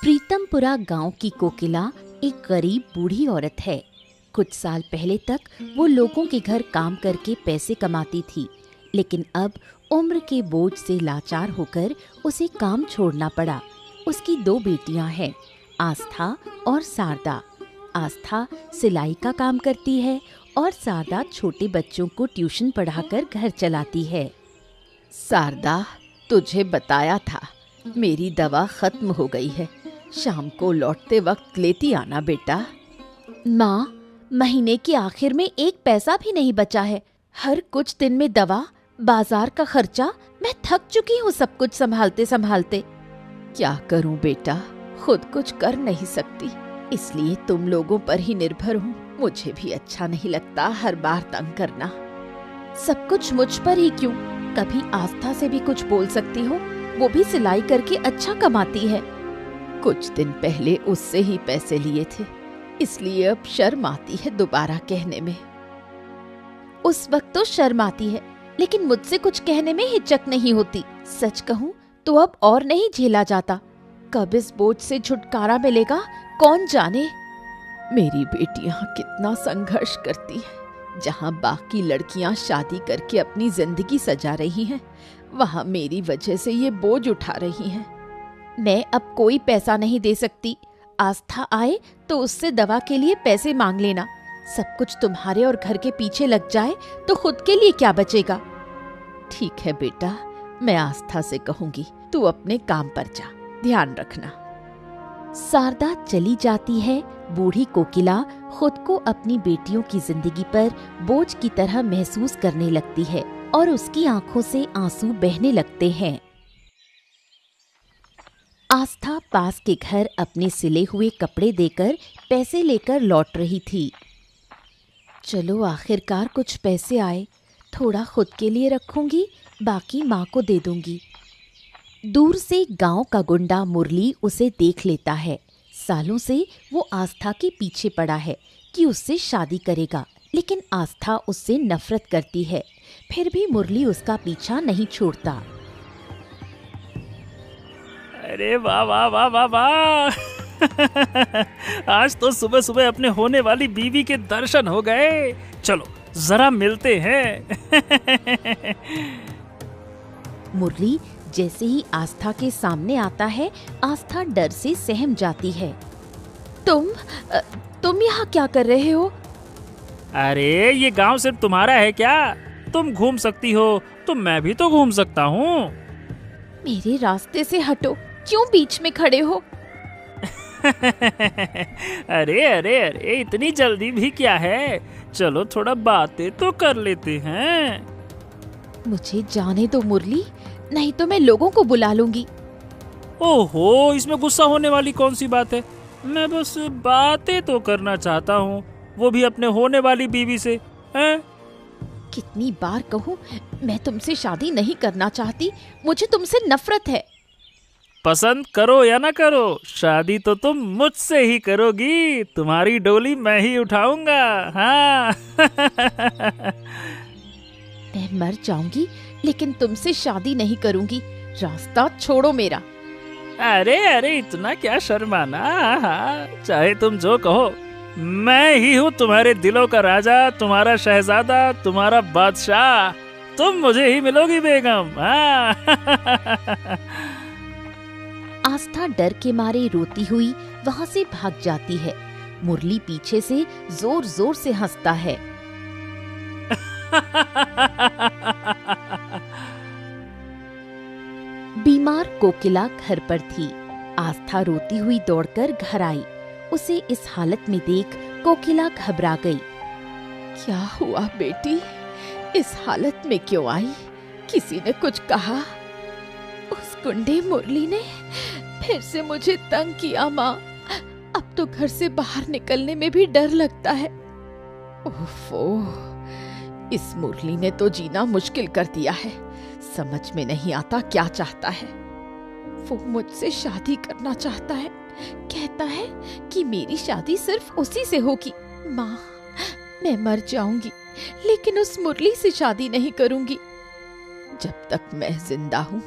प्रीतमपुरा गांव की कोकिला एक गरीब बूढ़ी औरत है। कुछ साल पहले तक वो लोगों के घर काम करके पैसे कमाती थी, लेकिन अब उम्र के बोझ से लाचार होकर उसे काम छोड़ना पड़ा। उसकी दो बेटियां हैं, आस्था और शारदा। आस्था सिलाई का काम करती है और शारदा छोटे बच्चों को ट्यूशन पढ़ाकर घर चलाती है। शारदा, तुझे बताया था, मेरी दवा खत्म हो गई है। शाम को लौटते वक्त लेती आना बेटा। माँ, महीने के आखिर में एक पैसा भी नहीं बचा है। हर कुछ दिन में दवा, बाजार का खर्चा, मैं थक चुकी हूँ सब कुछ संभालते संभालते। क्या करूँ बेटा, खुद कुछ कर नहीं सकती, इसलिए तुम लोगों पर ही निर्भर हूँ। मुझे भी अच्छा नहीं लगता हर बार तंग करना। सब कुछ मुझ पर ही क्यों? कभी आस्था से भी कुछ बोल सकती हो, वो भी सिलाई करके अच्छा कमाती है। कुछ दिन पहले उससे ही पैसे लिए थे, इसलिए अब शर्म आती है दोबारा कहने में। उस वक्त तो शर्म आती है, लेकिन मुझसे कुछ कहने में हिचक नहीं होती। सच कहूँ तो अब और नहीं झेला जाता। कब इस बोझ से छुटकारा मिलेगा कौन जाने। मेरी बेटियां कितना संघर्ष करती हैं। जहाँ बाकी लड़कियां शादी करके अपनी जिंदगी सजा रही हैं, वहाँ मेरी वजह से ये बोझ उठा रही हैं। मैं अब कोई पैसा नहीं दे सकती। आस्था आए तो उससे दवा के लिए पैसे मांग लेना। सब कुछ तुम्हारे और घर के पीछे लग जाए तो खुद के लिए क्या बचेगा? ठीक है बेटा, मैं आस्था से कहूंगी, तू अपने काम पर जा, ध्यान रखना। शारदा चली जाती है। बूढ़ी कोकिला खुद को अपनी बेटियों की जिंदगी पर बोझ की तरह महसूस करने लगती है और उसकी आंखों से आंसू बहने लगते हैं। आस्था पास के घर अपने सिले हुए कपड़े देकर पैसे लेकर लौट रही थी। चलो आखिरकार कुछ पैसे आए, थोड़ा खुद के लिए रखूंगी, बाकी माँ को दे दूंगी। दूर से गांव का गुंडा मुरली उसे देख लेता है। सालों से वो आस्था के पीछे पड़ा है कि उससे शादी करेगा, लेकिन आस्था उससे नफरत करती है। फिर भी मुरली उसका पीछा नहीं छोड़ता। अरे वाह वाह वाह वाह वाह आज तो सुबह सुबह अपने होने वाली बीवी के दर्शन हो गए। चलो जरा मिलते हैं मुरली जैसे ही आस्था के सामने आता है, आस्था डर से सहम जाती है। तुम यहाँ क्या कर रहे हो? अरे ये गांव सिर्फ तुम्हारा है क्या? तुम घूम सकती हो तो मैं भी तो घूम सकता हूँ। मेरे रास्ते से हटो, क्यों बीच में खड़े हो? अरे अरे अरे, इतनी जल्दी भी क्या है? चलो थोड़ा बातें तो कर लेते हैं। मुझे जाने दो मुरली, नहीं तो मैं लोगों को बुला लूंगी। ओहो, इसमें गुस्सा होने वाली कौन सी बात है? मैं बस बातें तो करना चाहता हूँ, वो भी अपने होने वाली बीवी से। हैं? कितनी बार कहूँ, मैं तुमसे शादी नहीं करना चाहती, मुझे तुमसे नफरत है। पसंद करो या ना करो, शादी तो तुम मुझसे ही करोगी। तुम्हारी डोली मैं ही उठाऊंगा। हाँ मैं मर जाऊंगी, लेकिन तुमसे शादी नहीं करूंगी। रास्ता छोड़ो मेरा। अरे अरे, इतना क्या शर्माना। हाँ, चाहे तुम जो कहो, मैं ही हूँ तुम्हारे दिलों का राजा, तुम्हारा शहजादा, तुम्हारा बादशाह। तुम मुझे ही मिलोगी बेगम। हाँ आस्था डर के मारे रोती हुई वहाँ से भाग जाती है। मुरली पीछे से जोर जोर से हंसता है। बीमार कोकिला घर पर थी। आस्था रोती हुई दौड़कर घर आई। उसे इस हालत में देख कोकिला घबरा गई। क्या हुआ बेटी, इस हालत में क्यों आई? किसी ने कुछ कहा? उस गुंडे मुरली ने फिर से मुझे तंग किया माँ। अब तो घर से बाहर निकलने में भी डर लगता है। ओफो, इस मुरली ने तो जीना मुश्किल कर दिया है। समझ में नहीं आता क्या चाहता है। वो मुझसे शादी करना चाहता है, कहता है कि मेरी शादी सिर्फ उसी से होगी। माँ, मैं मर जाऊंगी, लेकिन उस मुरली से शादी नहीं करूंगी। जब तक मैं जिंदा हूँ